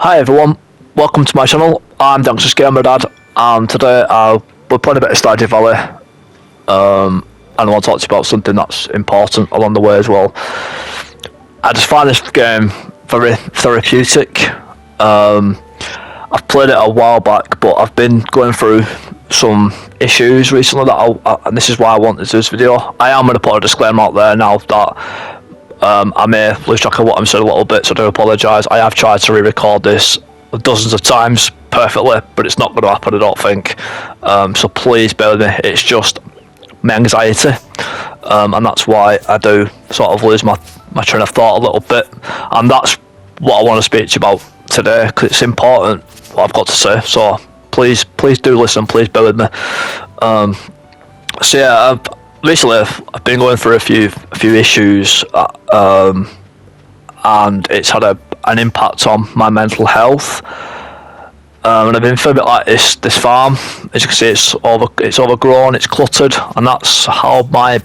Hi everyone, welcome to my channel. I'm Dancers Gamer Dad, and today we're playing a bit of Stardew Valley, and I want to talk to you about something that's important along the way as well. I just find this game very therapeutic. I've played it a while back, but I've been going through some issues recently and this is why I wanted to do this video. I am going to put a disclaimer out there now that I may lose track of what I'm saying a little bit, so I do apologise. I have tried to re-record this dozens of times perfectly, but it's not going to happen, I don't think. So please bear with me. It's just my anxiety, and that's why I do sort of lose my train of thought a little bit. And that's what I want to speak to you about today, because it's important what I've got to say. So please do listen. Please bear with me. So yeah, recently I've been going through a few issues, and it's had an impact on my mental health. And I've been feeling a bit like this farm. As you can see, it's overgrown, it's cluttered, and that's how my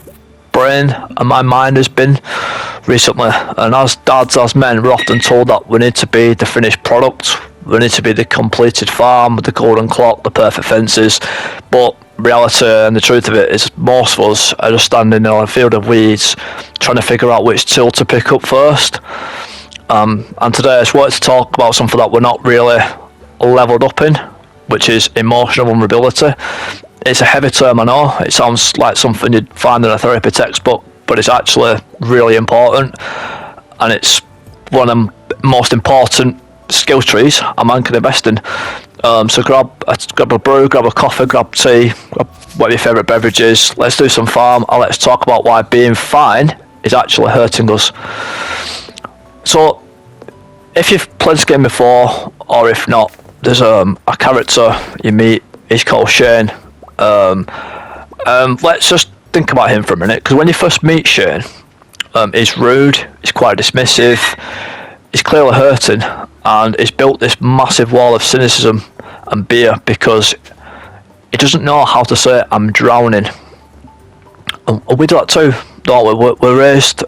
brain and my mind has been recently. And as dads, as men, we're often told that we need to be the finished product. We need to be the completed farm with the golden clock, the perfect fences. But reality and the truth of it is most of us are just standing in a field of weeds trying to figure out which tool to pick up first. And today I just wanted to talk about something that we're not really leveled up in, which is emotional vulnerability. It's a heavy term, I know. It sounds like something you'd find in a therapy textbook, but it's actually really important, and it's one of the most important skill trees a man can invest in. So grab a brew, grab a coffee, grab tea, grab what your favourite beverage is. Let's do some farm, and let's talk about why being fine is actually hurting us. So if you've played this game before, or if not, there's a character you meet. He's called Shane. Let's just think about him for a minute, because when you first meet Shane, he's rude, he's quite dismissive, he's clearly hurting, and he's built this massive wall of cynicism and beer because he doesn't know how to say "I'm drowning." And we do that too, don't we? We're raised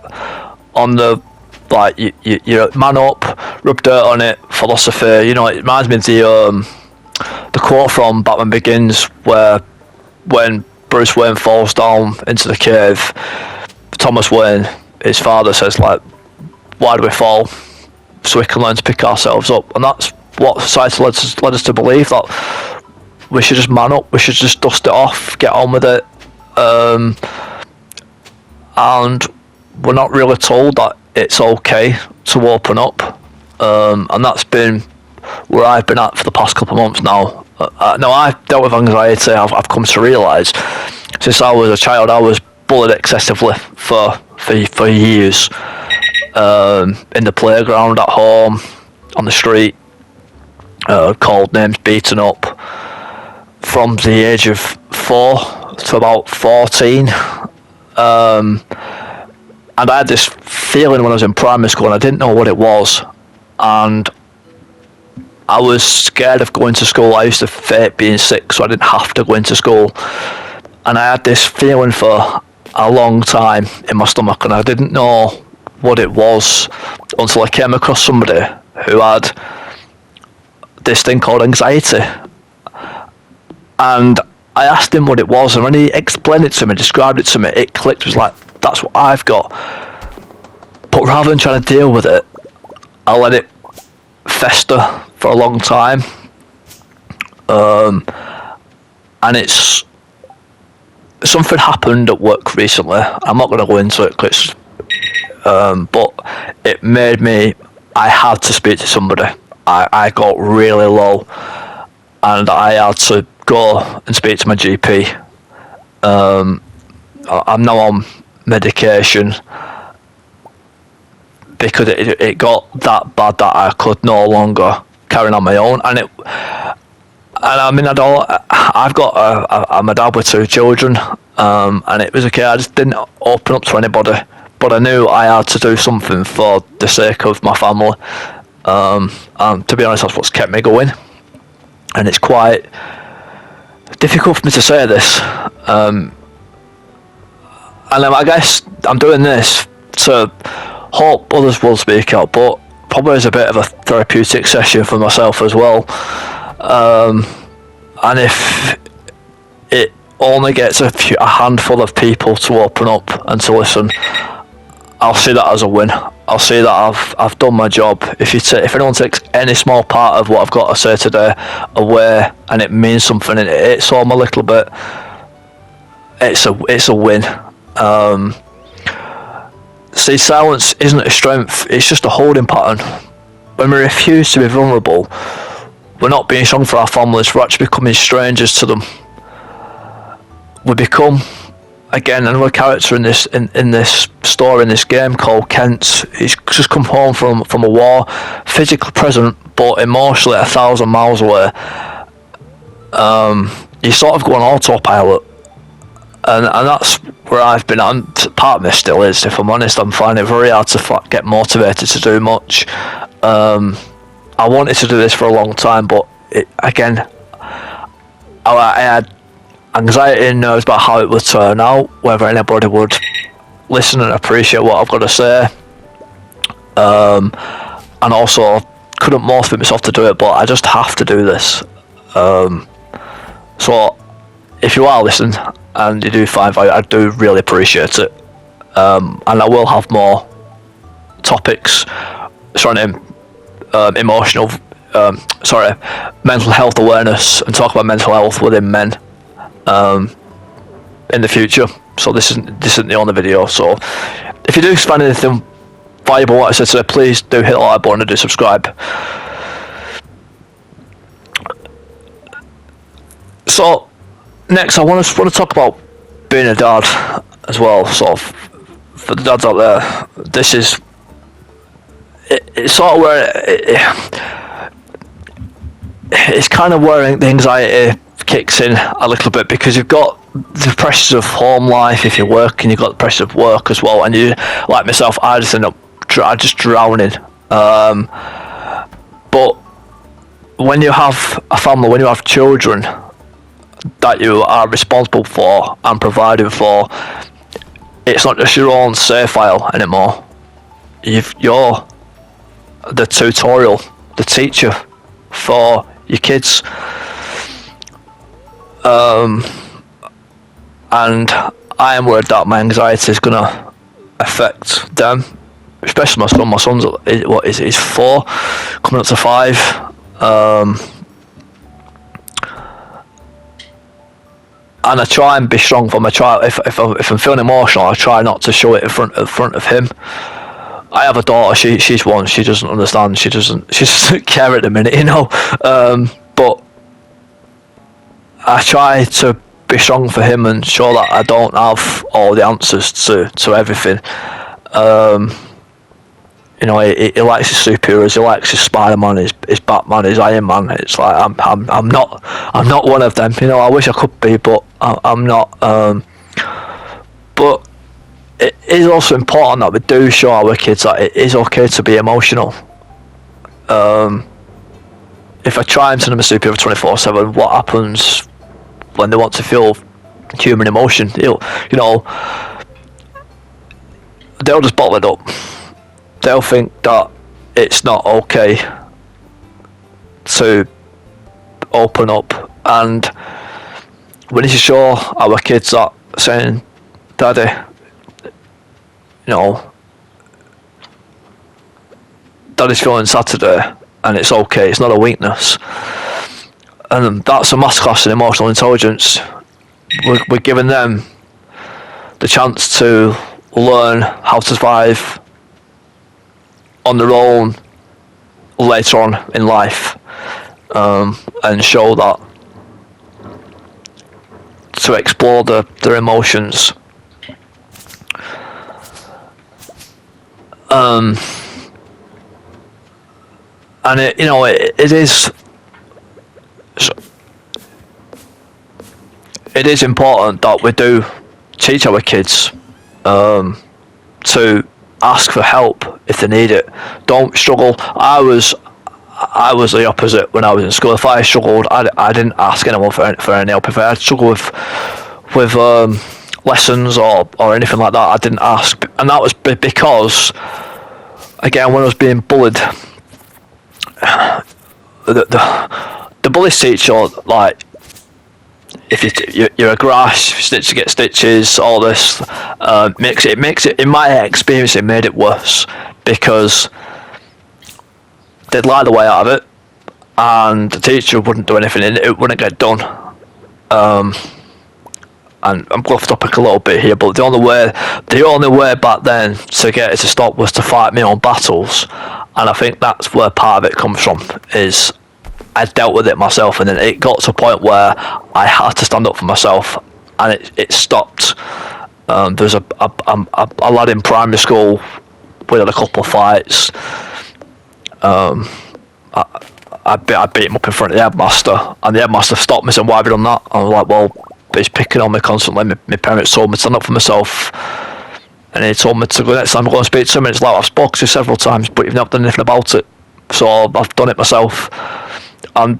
on the you man up, rub dirt on it philosophy. You know, it reminds me of the quote from Batman Begins, where when Bruce Wayne falls down into the cave, Thomas Wayne, his father, says, like, why do we fall? So we can learn to pick ourselves up. And that's what society led us to believe, that we should just man up, we should just dust it off, get on with it. And we're not really told that it's okay to open up. And that's been where I've been at for the past couple of months now. Now, I've dealt with anxiety. I've come to realise since I was a child, I was bullied excessively for years, in the playground, at home, on the street, called names, beaten up, from the age of 4 to about 14. And I had this feeling when I was in primary school, and I didn't know what it was, and I was scared of going to school. I used to fake being sick so I didn't have to go into school, and I had this feeling for a long time in my stomach, and I didn't know what it was until I came across somebody who had this thing called anxiety. And I asked him what it was, and when he explained it to me, described it to me, it clicked. It was like, that's what I've got. But rather than trying to deal with it, I let it fester for a long time. And it's something happened at work recently. I'm not going to go into it, cause, but it made me, I had to speak to somebody. I got really low, and I had to go and speak to my GP. I'm now on medication because it got that bad that I could no longer carry on my own. And I mean, I've got I'm a dad with 2 children, and it was okay. I just didn't open up to anybody, but I knew I had to do something for the sake of my family. And to be honest, that's what's kept me going. And it's quite difficult for me to say this. And I guess I'm doing this to hope others will speak out, but probably as a bit of a therapeutic session for myself as well. And if it only gets a handful of people to open up and to listen, I'll see that as a win. I'll see that I've done my job. If anyone takes any small part of what I've got to say today away, and it means something, and it hits home a little bit, it's a win. See, silence isn't a strength, it's just a holding pattern. When we refuse to be vulnerable, we're not being strong for our families, we're actually becoming strangers to them. We become, again, another character in this story, in this game called Kent. He's just come home from a war, physically present but emotionally 1,000 miles away. You sort of go on autopilot, and that's where I've been. And part of me still is, if I'm honest. I'm finding it very hard to get motivated to do much. I wanted to do this for a long time, but I had anxiety and nerves about how it would turn out, whether anybody would listen and appreciate what I've got to say, and also couldn't motivate myself to do it, but I just have to do this. So if you are listening and you do find value, I do really appreciate it, and I will have more topics surrounding mental health awareness, and talk about mental health within men in the future. So this isn't the only video. So if you do find anything valuable what I said today, please do hit the like button and do subscribe. So next, I want to talk about being a dad as well. So for the dads out there, this is it's sort of where it's kind of where the anxiety kicks in a little bit, because you've got the pressures of home life if you work, and you've got the pressure of work as well, and you, like myself, I just end up just drowning. But when you have a family, when you have children that you are responsible for and providing for, it's not just your own save file anymore. You're the tutorial, the teacher for your kids. And I am worried that my anxiety is going to affect them, especially my son. My son's he's 4, coming up to 5. And I try and be strong for my child. If I'm feeling emotional, I try not to show it in front of him. I have a daughter. She's 1. She doesn't understand. She doesn't care at the minute, you know. But I try to be strong for him and show that I don't have all the answers to everything. You know, he likes his superheroes. He likes his Spider-Man, his Batman, his Iron Man. It's like I'm not one of them. You know, I wish I could be, but I'm not. But it is also important that we do show our kids that it is okay to be emotional. If I try and send them a superhero 24/7, what happens when they want to feel human emotion? They'll just bottle it up. They'll think that it's not okay to open up, and we need to show our kids that saying, "Daddy, Daddy's feeling sad today, and it's okay. It's not a weakness." And that's a masterclass in emotional intelligence. We're giving them the chance to learn how to survive on their own later on in life, and show that to explore their emotions. And it is important that we do teach our kids to ask for help if they need it. Don't struggle. I was the opposite when I was in school. If I struggled, I didn't ask anyone for any help. If I had struggled with lessons or anything like that, I didn't ask, and that was because again, when I was being bullied, the bullies teach you, like, if you're a grass, snitch to get stitches, all this, makes it, in my experience, it made it worse, because they'd lie the way out of it, and the teacher wouldn't do anything, and it wouldn't get done. And I'm going off topic a little bit here, but the only way back then to get it to stop was to fight my own battles, and I think that's where part of it comes from. Is I dealt with it myself, and then it got to a point where I had to stand up for myself, and it stopped. There's a lad in primary school. We had a couple of fights. I beat him up in front of the headmaster, and the headmaster stopped me and said, "Why have you done that?" And I'm like, "Well, he's picking on me constantly. My parents told me to stand up for myself, and he told me to go next time I go and speak to him. And it's like, I've spoken to you several times, but you've not done anything about it. So I've done it myself." And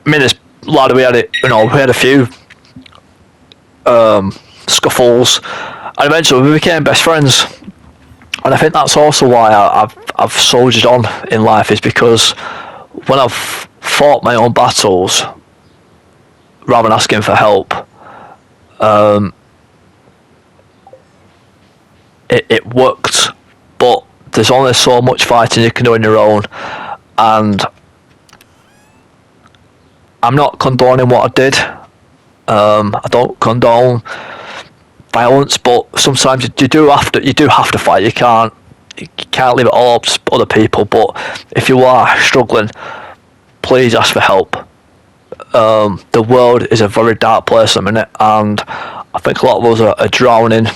me and this lad, we had a few scuffles, and eventually we became best friends. And I think that's also why I've soldiered on in life, is because when I've fought my own battles, rather than asking for help, it worked. But there's only so much fighting you can do on your own, and I'm not condoning what I did. I don't condone violence, but sometimes you do have to fight. You can't leave it all up to other people. But if you are struggling, please ask for help. The world is a very dark place at the minute, and I think a lot of us are drowning.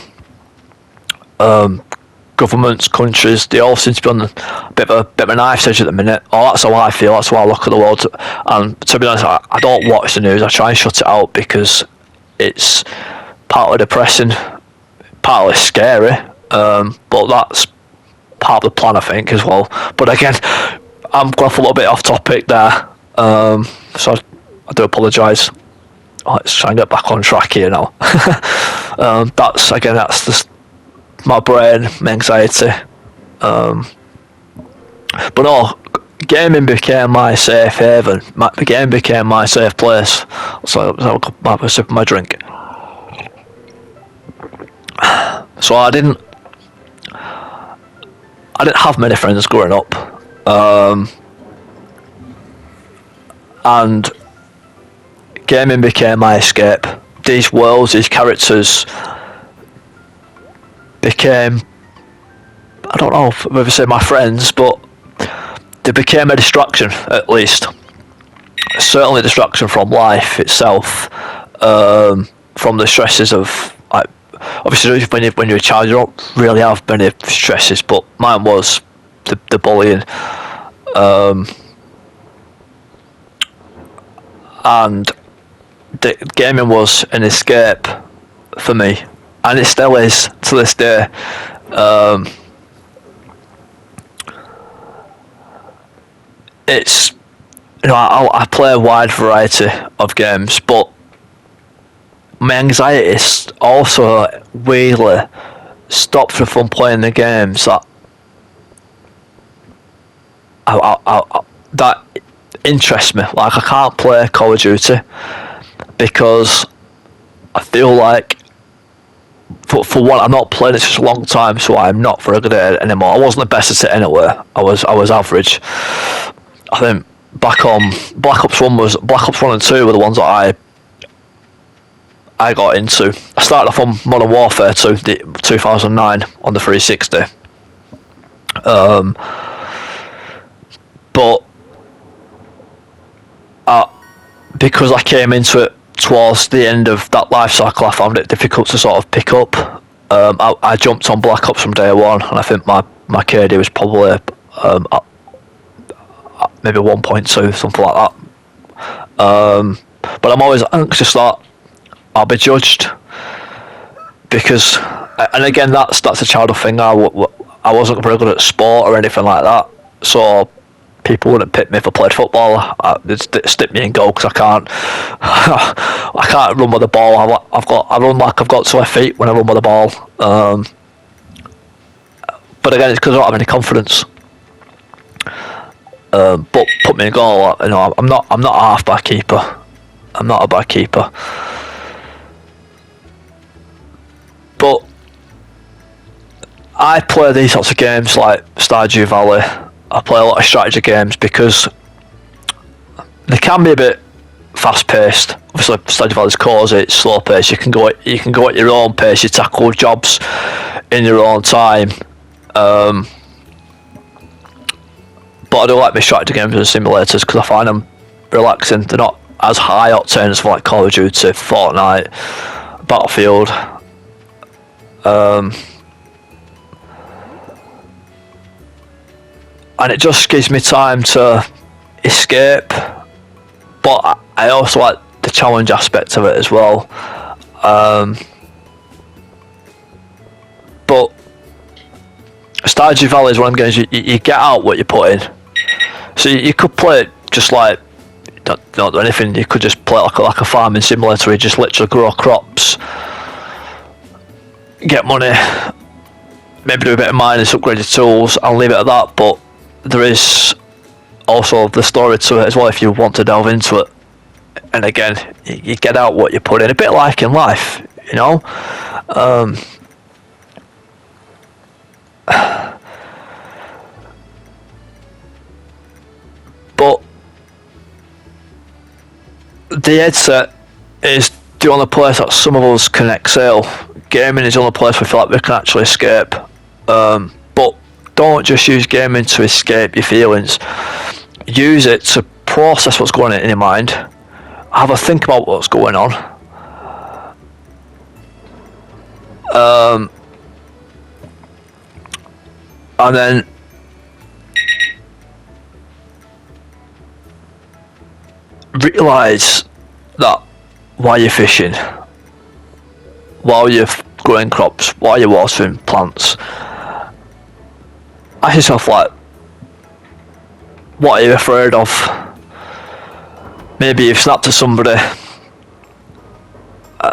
Governments, countries, they all seem to be on a bit of a knife's edge at the minute. Oh, that's how I feel. That's how I look at the world. And to be honest, I don't watch the news. I try and shut it out, because it's partly depressing, partly scary. But that's part of the plan, I think, as well. But again, I'm going off a little bit off topic there. So I do apologise. Let's try and get back on track here now. That's just my brain, my anxiety. But no, gaming became my safe haven. The game became my safe place. So I'll have a sip of my drink. So I didn't have many friends growing up, and gaming became my escape. These worlds, these characters became, I don't know whether to say my friends, but they became a distraction, at least. Certainly a distraction from life itself, from the stresses of, like, obviously when you're a child you don't really have many stresses, but mine was the bullying, and the gaming was an escape for me, and it still is to this day. It's, I play a wide variety of games, but my anxiety is also really stops me from playing the games that that interest me. Like, I can't play Call of Duty because I feel like, for one, I'm not playing it for such a long time, so I'm not very good at it anymore. I wasn't the best at it anyway. I was average. I think back on Black Ops 1 and 2 were the ones that I got into. I started off on Modern Warfare 2, 2009 on the 360. But because I came into it towards the end of that life cycle, I found it difficult to sort of pick up. I jumped on Black Ops from day one, and I think my KD was probably maybe 1.2, something like that. But I'm always anxious that I'll be judged, because, and again, that's a childhood thing. I wasn't very good at sport or anything like that, so people wouldn't pick me if I played football. They'd stick me in goal because I can't run with the ball. I run like I've got 2 feet when I run with the ball. But again, it's because I don't have any confidence. But put me in goal. You know, I'm not a half-back keeper. I'm not a bad keeper. But I play these sorts of games like Stardew Valley. I play a lot of strategy games because they can be a bit fast-paced. Obviously, Stardew Valley's cozy, it's slow-paced. You can go at your own pace. You tackle jobs in your own time. But I do like my strategy games and simulators because I find them relaxing. They're not as high octane as like Call of Duty, Fortnite, Battlefield. And it just gives me time to escape. But I also like the challenge aspect of it as well. But Stardew Valley is one of them games you get out what you put in. So you could play it just like don't do anything. You could just play it like a farming simulator. You just literally grow crops, get money, maybe do a bit of mining, upgrade your tools, and leave it at that. But there is also the story to it as well if you want to delve into it. And again, you get out what you put in, a bit like in life, you know. But the headset is the only place that some of us can excel. Gaming is the only place we feel like we can actually escape. But don't just use gaming to escape your feelings. Use it to process what's going on in your mind. Have a think about what's going on. And then realise that while you're fishing, while you're growing crops, while you're watering plants, ask yourself like, what are you afraid of? Maybe you've snapped at somebody.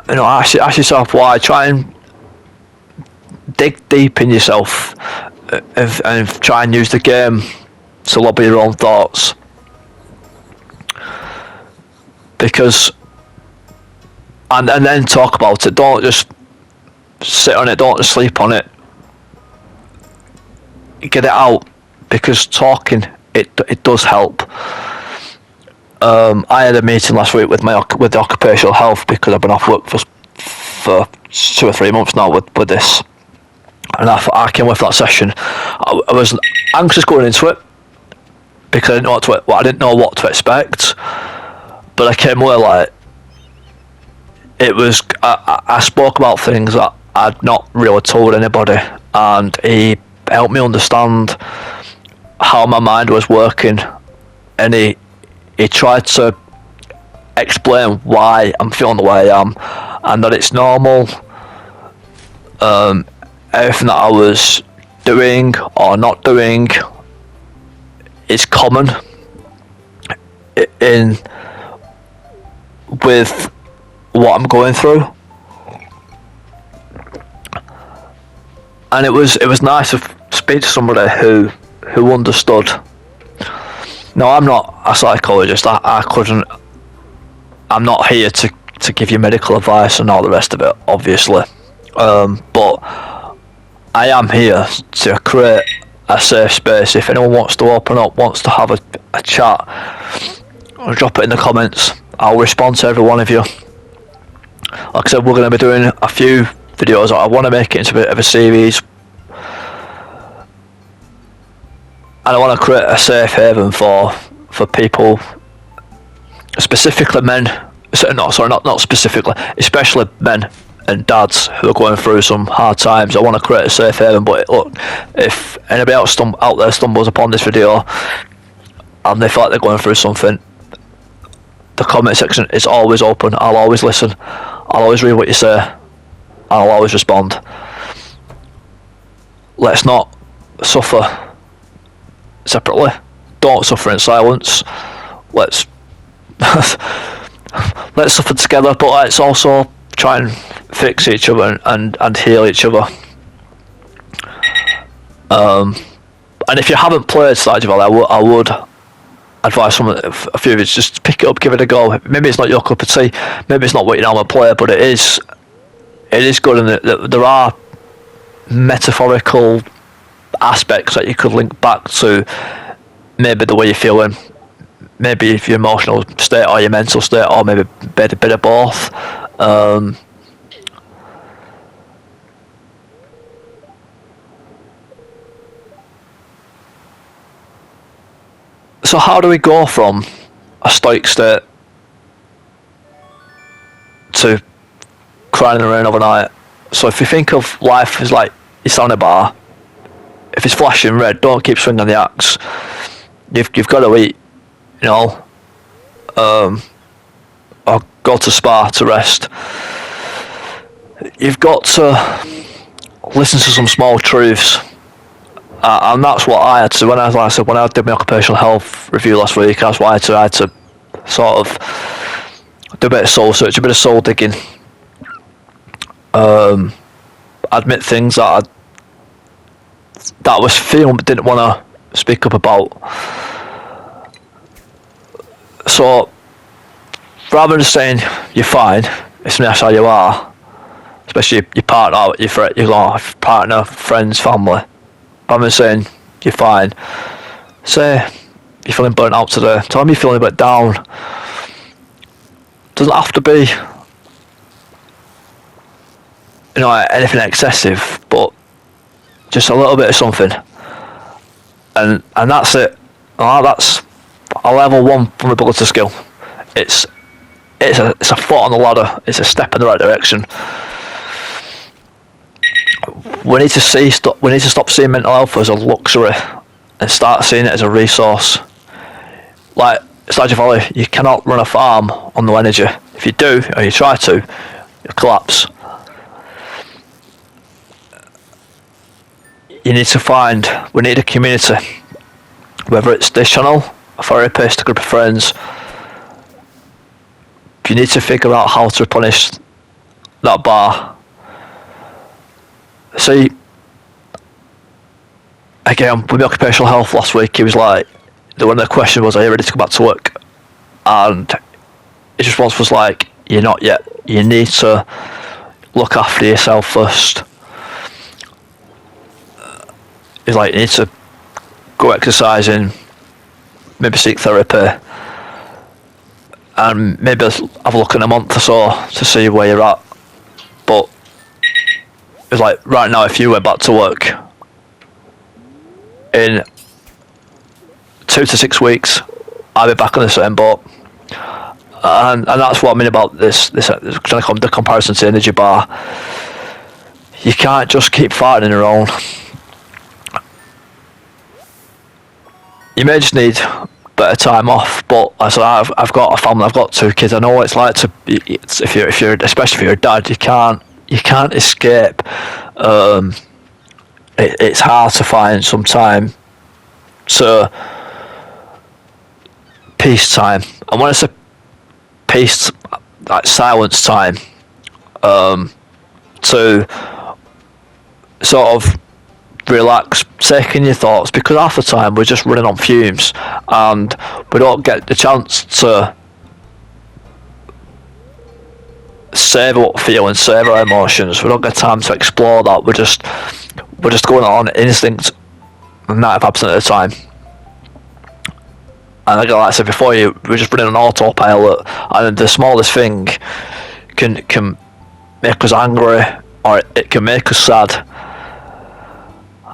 You know, ask yourself why. Try and dig deep in yourself and try and use the game to lobby your own thoughts. Because and then talk about it. Don't just sit on it. Don't just sleep on it. Get it out, because talking it does help. I had a meeting last week with the occupational health because I've been off work for 2 or 3 months now with this, and I came with that session. I was anxious going into it because I didn't know what to expect. But I came away like it was. I spoke about things that I'd not really told anybody, and he helped me understand how my mind was working, and he tried to explain why I'm feeling the way I am, and that it's normal. Everything that I was doing or not doing is common in with what I'm going through, and it was nice to speak to somebody who understood. No, I'm not a psychologist. I couldn't. I'm not here to give you medical advice and all the rest of it, obviously. But I am here to create a safe space. If anyone wants to open up, wants to have a chat, or drop it in the comments. I'll respond to every one of you. Like I said, we're going to be doing a few videos. I want to make it into a bit of a series, and I want to create a safe haven for people, specifically men. Not specifically, especially men and dads who are going through some hard times. I want to create a safe haven. But look, if anybody else out there stumbles upon this video and they feel like they're going through something, the comment section is always open. I'll always listen. I'll always read what you say. I'll always respond. Let's not suffer separately. Don't suffer in silence. Let's suffer together, but let's also try and fix each other and heal each other. And if you haven't played Stardew Valley, I would advise a few of you just pick it up, give it a go. Maybe it's not your cup of tea, maybe it's not what you normally play, but it is good, and there are metaphorical aspects that you could link back to maybe the way you're feeling, maybe if your emotional state or your mental state, or maybe a bit of both. So how do we go from a stoic state to crying in the rain overnight? So if you think of life as like you're standing at a bar, if it's flashing red, don't keep swinging the axe. You've got to eat, you know, or go to spa to rest. You've got to listen to some small truths. And that's what I had to, when I did my occupational health review last week, that's what I had to sort of do a bit of soul search, a bit of soul digging. Admit things that I was feeling but didn't want to speak up about. So rather than saying you're fine, it's not how you are, especially your partner, your partner, friends, family. Rather than saying you're fine, say you're feeling burnt out today. Tell them you're feeling a bit down. Doesn't have to be, you know, anything excessive, but just a little bit of something, and that's it. That's a level 1 vulnerability skill. It's a foot on the ladder. It's a step in the right direction. We need to stop seeing mental health as a luxury and start seeing it as a resource. Like Stardew Valley, you cannot run a farm on no energy. If you do, or you try to, you'll collapse. We need a community, whether it's this channel, a therapist, a group of friends. You need to figure out how to replenish that bar. See, again, with my occupational health last week, it was like, one of the questions was, are you ready to go back to work? And his response was like, you're not yet. You need to look after yourself first. He's like, you need to go exercising, maybe seek therapy, and maybe have a look in a month or so to see where you're at. But it's like, right now, if you went back to work in 2 to 6 weeks, I'll be back on the same boat. And that's what I mean about this the comparison to energy bar. You can't just keep farting in your own. You may just need better time off, but as I've got a family, I've got 2 kids. I know what it's like to, if you're especially if you're a dad, you can't escape. It's hard to find some time to peace time, and when it's a peace, like silence time, to sort of relax, take in your thoughts, because half the time we're just running on fumes and we don't get the chance to savour what we're feeling, savour our emotions. We don't get time to explore that. We're just going on instinct 95% of the time. And like I said before, we're just running on autopilot, and the smallest thing can make us angry, or it can make us sad.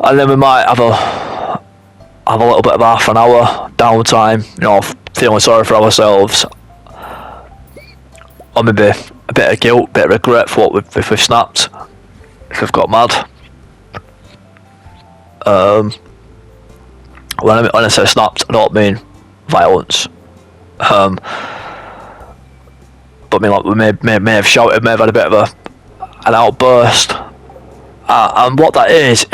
And then we might have a little bit of half an hour downtime, you know, feeling sorry for ourselves, or maybe a bit of guilt, a bit of regret for if we've snapped, if we've got mad. When I say snapped, I don't mean violence. But I mean, like, we may have shouted, may have had a bit of an outburst. And what that is,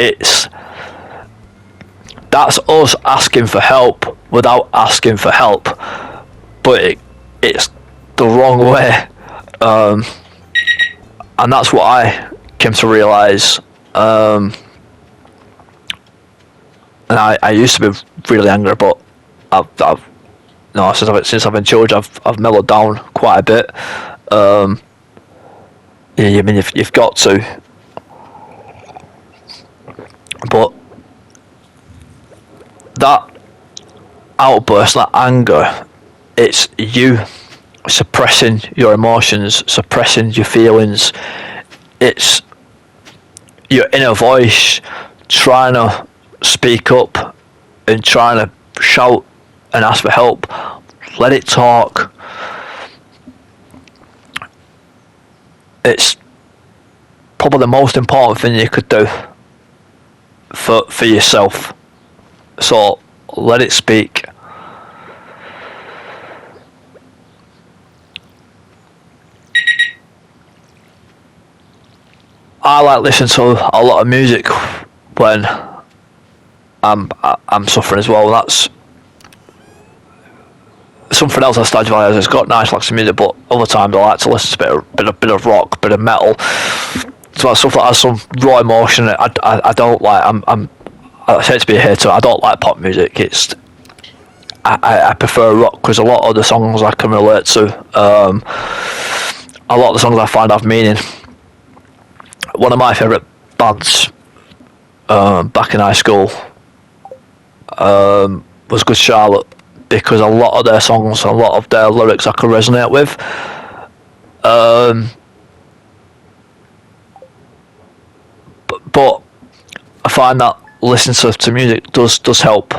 that's us asking for help without asking for help, but it's the wrong way, and that's what I came to realise. And I used to be really angry, but I've no, since I've been children, I've mellowed down quite a bit. Yeah, I mean, you've got to, but that outburst, that anger, it's you suppressing your emotions, suppressing your feelings. It's your inner voice trying to speak up and trying to shout and ask for help. Let it talk. It's probably the most important thing you could do for yourself. So let it speak. I like listening to a lot of music when I'm suffering as well. That's something else I Stardew Valley has. It's got nice relaxing music, but other times I like to listen to a bit of rock, a bit of metal. So stuff that has some raw emotion. I don't like. I say to be a hater. I don't like pop music. I prefer rock because a lot of the songs I can relate to. A lot of the songs I find have meaning. One of my favourite bands back in high school was Good Charlotte, because a lot of their songs, a lot of their lyrics I could resonate with. But I find that listening to music does help.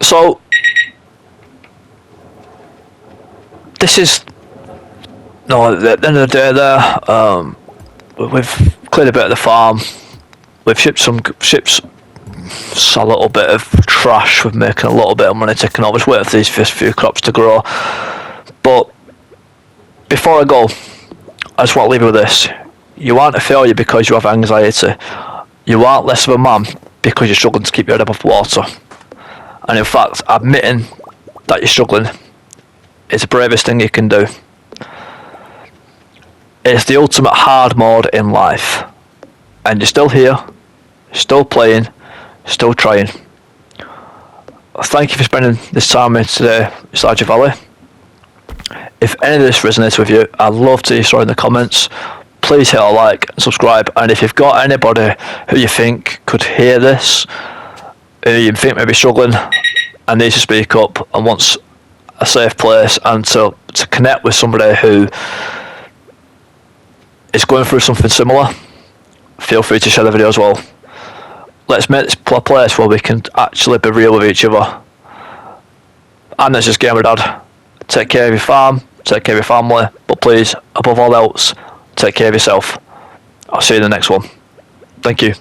So this is at the end of the day there. We've cleared a bit of the farm. We've shipped a little bit of trash. We're making a little bit of money taking over. Just waiting for these first few crops to grow. But before I go, I just want to leave you with this. You aren't a failure because you have anxiety. You aren't less of a man because you're struggling to keep your head above water. And in fact, admitting that you're struggling is the bravest thing you can do. It's the ultimate hard mode in life. And you're still here, still playing, still trying. Thank you for spending this time with me today, Stardew Valley. If any of this resonates with you, I'd love to hear your in the comments. Please hit a like and subscribe. And if you've got anybody who you think could hear this, who you think may be struggling and needs to speak up and wants a safe place and to connect with somebody who is going through something similar, feel free to share the video as well. Let's make this a place where we can actually be real with each other. And that's just Gamer Dad. Take care of your farm, take care of your family, but please, above all else, take care of yourself. I'll see you in the next one. Thank you.